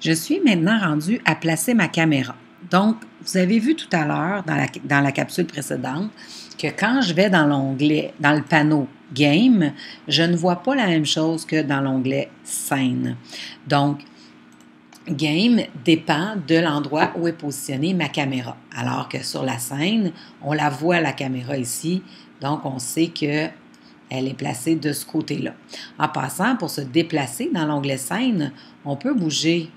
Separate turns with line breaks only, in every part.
Je suis maintenant rendue à placer ma caméra. Donc, vous avez vu tout à l'heure dans la capsule précédente que quand je vais dans l'onglet, dans le panneau Game, je ne vois pas la même chose que dans l'onglet Scène. Donc, Game dépend de l'endroit où est positionnée ma caméra. Alors que sur la scène, on la voit la caméra ici, donc on sait que elle est placée de ce côté-là. En passant, pour se déplacer dans l'onglet Scène, on peut bouger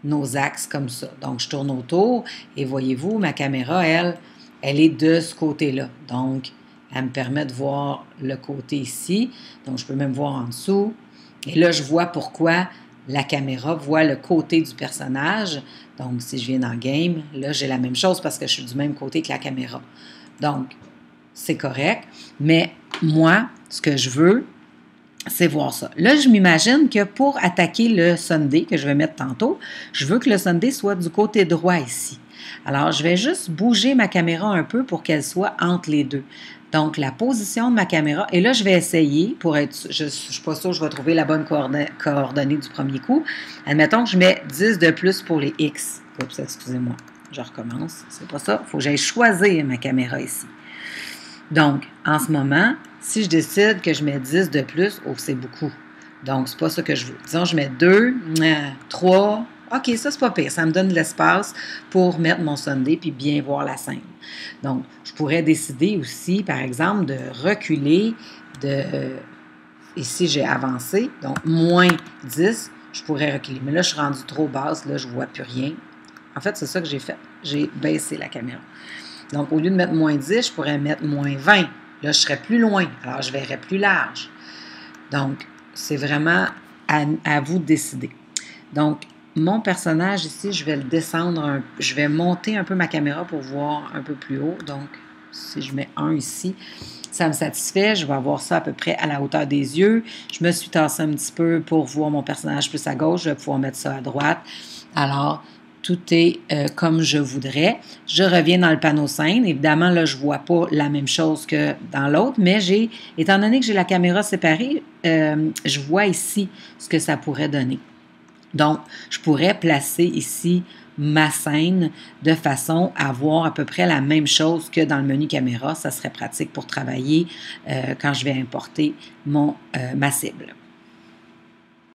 nos axes comme ça. Donc, je tourne autour et voyez-vous, ma caméra, elle est de ce côté-là. Donc, elle me permet de voir le côté ici. Donc, je peux même voir en dessous. Et là, je vois pourquoi la caméra voit le côté du personnage. Donc, si je viens dans Game, là, j'ai la même chose parce que je suis du même côté que la caméra. Donc, c'est correct. Mais moi, ce que je veux, c'est voir ça. Là, je m'imagine que pour attaquer le Sunday que je vais mettre tantôt, je veux que le Sunday soit du côté droit ici. Alors, je vais juste bouger ma caméra un peu pour qu'elle soit entre les deux. Donc, la position de ma caméra, et là, je vais essayer pour être, je ne suis pas sûre que je vais trouver la bonne coordonnée du premier coup. Admettons que je mets 10 de plus pour les X. Oups, excusez-moi, je recommence. C'est pas ça. Il faut que j'aille choisir ma caméra ici. Donc, en ce moment, si je décide que je mets 10 de plus, oh, c'est beaucoup. Donc, c'est pas ça que je veux. Disons, je mets 2, 3. OK, ça, c'est pas pire. Ça me donne de l'espace pour mettre mon Sunday puis bien voir la scène. Donc, je pourrais décider aussi, par exemple, de reculer ici, j'ai avancé. Donc, moins 10, je pourrais reculer. Mais là, je suis rendue trop basse. Là, je ne vois plus rien. En fait, c'est ça que j'ai fait. J'ai baissé la caméra. Donc, au lieu de mettre moins 10, je pourrais mettre moins 20. Là, je serais plus loin. Alors, je verrais plus large. Donc, c'est vraiment à vous de décider. Donc, mon personnage ici, je vais le descendre, je vais monter un peu ma caméra pour voir un peu plus haut. Donc, si je mets 1 ici, ça me satisfait. Je vais avoir ça à peu près à la hauteur des yeux. Je me suis tassée un petit peu pour voir mon personnage plus à gauche. Je vais pouvoir mettre ça à droite. Alors, tout est comme je voudrais. Je reviens dans le panneau scène. Évidemment, là, je ne vois pas la même chose que dans l'autre, mais étant donné que j'ai la caméra séparée, je vois ici ce que ça pourrait donner. Donc, je pourrais placer ici ma scène de façon à voir à peu près la même chose que dans le menu caméra. Ça serait pratique pour travailler quand je vais importer ma cible.